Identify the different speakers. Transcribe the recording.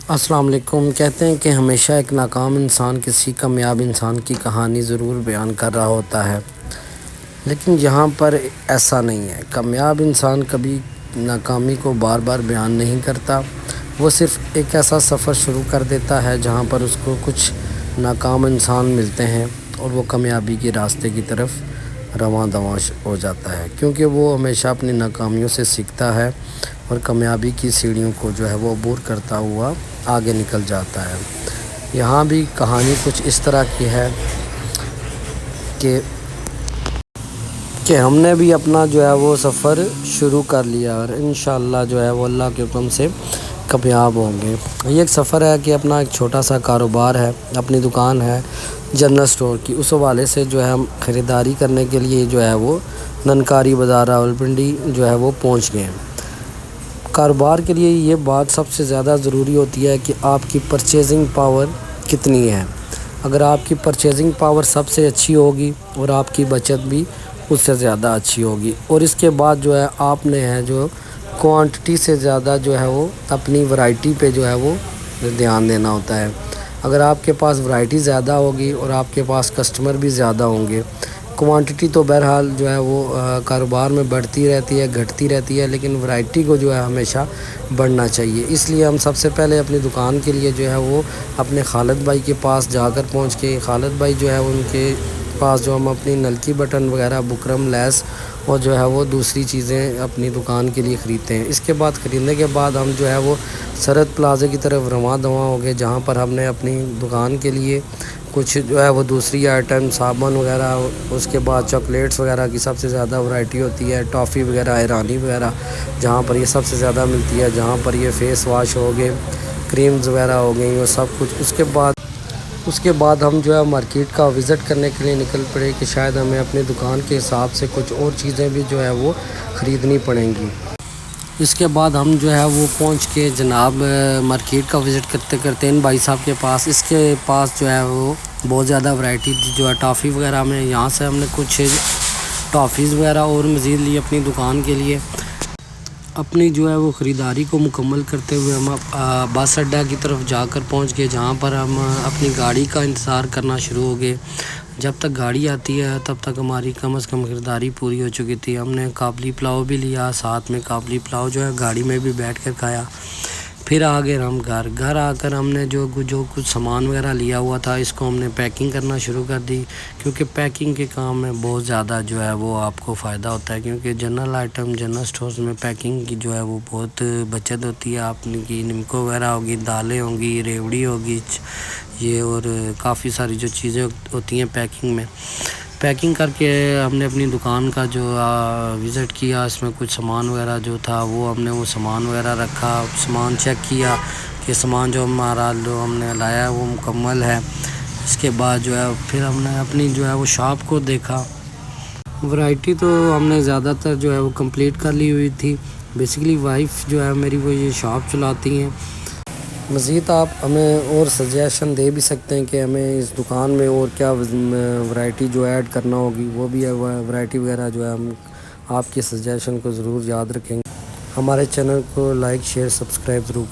Speaker 1: السلام علیکم۔ کہتے ہیں کہ ہمیشہ ایک ناکام انسان کسی کامیاب انسان کی کہانی ضرور بیان کر رہا ہوتا ہے، لیکن یہاں پر ایسا نہیں ہے۔ کامیاب انسان کبھی ناکامی کو بار بار بیان نہیں کرتا، وہ صرف ایک ایسا سفر شروع کر دیتا ہے جہاں پر اس کو کچھ ناکام انسان ملتے ہیں اور وہ کامیابی کے راستے کی طرف رواں دواں ہو جاتا ہے، کیونکہ وہ ہمیشہ اپنی ناکامیوں سے سیکھتا ہے اور کامیابی کی سیڑھیوں کو جو ہے وہ عبور کرتا ہوا آگے نکل جاتا ہے۔ یہاں بھی کہانی کچھ اس طرح کی ہے کہ ہم نے بھی اپنا جو ہے وہ سفر شروع کر لیا اور انشاءاللہ جو ہے وہ اللہ کے حکم سے کامیاب ہوں گے۔ یہ ایک سفر ہے کہ اپنا ایک چھوٹا سا کاروبار ہے، اپنی دکان ہے جنرل اسٹور کی، اس حوالے سے جو ہے ہم خریداری کرنے کے لیے جو ہے وہ ننکاری بازار راولپنڈی جو ہے وہ پہنچ گئے ہیں۔ کاروبار کے لیے یہ بات سب سے زیادہ ضروری ہوتی ہے کہ آپ کی پرچیزنگ پاور کتنی ہے۔ اگر آپ کی پرچیزنگ پاور سب سے اچھی ہوگی اور آپ کی بچت بھی اس سے زیادہ اچھی ہوگی، اور اس کے بعد جو ہے آپ نے ہے جو کوانٹٹی سے زیادہ جو ہے وہ اپنی ورائٹی پہ جو ہے وہ دھیان دینا ہوتا ہے۔ اگر آپ کے پاس ورائٹی زیادہ ہوگی اور آپ کے پاس کسٹمر بھی زیادہ ہوں گے، کوانٹٹی تو بہرحال جو ہے وہ کاروبار میں بڑھتی رہتی ہے، گھٹتی رہتی ہے، لیکن ورائٹی کو جو ہے ہمیشہ بڑھنا چاہیے۔ اس لیے ہم سب سے پہلے اپنی دکان کے لیے جو ہے وہ اپنے خالد بھائی کے پاس جا کر پہنچ کے، خالد بھائی جو ہے ان کے پاس جو ہم اپنی نلکی بٹن وغیرہ، بکرم، لیس اور جو ہے وہ دوسری چیزیں اپنی دکان کے لیے خریدتے ہیں۔ اس کے بعد خریدنے کے بعد ہم جو ہے وہ سرحد پلازے کی طرف رواں دواں ہو گئے، جہاں پر ہم نے اپنی دکان کے لیے کچھ جو ہے وہ دوسری آئٹم، صابن وغیرہ، اس کے بعد چاکلیٹس وغیرہ کی سب سے زیادہ ورائٹی ہوتی ہے، ٹافی وغیرہ، ایرانی وغیرہ جہاں پر یہ سب سے زیادہ ملتی ہے، جہاں پر یہ فیس واش ہو گئے، کریمز وغیرہ ہو گئی، وہ سب کچھ۔ اس کے بعد ہم جو ہے مارکیٹ کا وزٹ کرنے کے لیے نکل پڑے کہ شاید ہمیں اپنی دکان کے حساب سے کچھ اور چیزیں بھی جو ہے وہ خریدنی پڑیں گی۔ اس کے بعد ہم جو ہے وہ پہنچ کے جناب مارکیٹ کا وزٹ کرتے کرتے ان بھائی صاحب کے پاس، اس کے پاس جو ہے وہ بہت زیادہ ورائٹی جو ہے ٹافی وغیرہ میں، یہاں سے ہم نے کچھ ٹافیز وغیرہ اور مزید لی اپنی دکان کے لیے۔ اپنی جو ہے وہ خریداری کو مکمل کرتے ہوئے ہم بس اڈہ کی طرف جا کر پہنچ گئے، جہاں پر ہم اپنی گاڑی کا انتظار کرنا شروع ہو گئے۔ جب تک گاڑی آتی ہے تب تک ہماری کم از کم خریداری پوری ہو چکی تھی۔ ہم نے کابلی پلاؤ بھی لیا، ساتھ میں کابلی پلاؤ جو ہے گاڑی میں بھی بیٹھ کر کھایا۔ پھر آ گئے ہم گھر آ کر ہم نے جو کچھ سامان وغیرہ لیا ہوا تھا، اس کو ہم نے پیکنگ کرنا شروع کر دی، کیونکہ پیکنگ کے کام میں بہت زیادہ جو ہے وہ آپ کو فائدہ ہوتا ہے، کیونکہ جنرل آئٹم، جنرل اسٹورز میں پیکنگ کی جو ہے وہ بہت بچت ہوتی ہے۔ آپ کی نمکو وغیرہ ہوگی، دالیں ہوں گی، ریوڑی ہوگی، یہ اور کافی ساری جو چیزیں ہوتی ہیں پیکنگ میں۔ پیکنگ کر کے ہم نے اپنی دکان کا جو وزٹ کیا، اس میں کچھ سامان وغیرہ جو تھا وہ ہم نے وہ سامان وغیرہ رکھا، سامان چیک کیا کہ سامان جو ہم نے لایا ہے وہ مکمل ہے۔ اس کے بعد جو ہے پھر ہم نے اپنی جو ہے وہ شاپ کو دیکھا۔ ورائٹی تو ہم نے زیادہ تر جو ہے وہ کمپلیٹ کر لی ہوئی تھی۔ بیسیکلی وائف جو ہے میری وہ یہ شاپ چلاتی ہیں۔ مزید آپ ہمیں اور سجیشن دے بھی سکتے ہیں کہ ہمیں اس دکان میں اور کیا ورائٹی جو ایڈ کرنا ہوگی، وہ بھی ہے ورائٹی وغیرہ جو ہے ہم آپ کی سجیشن کو ضرور یاد رکھیں گے۔ ہمارے چینل کو لائک، شیئر، سبسکرائب ضرور کریں۔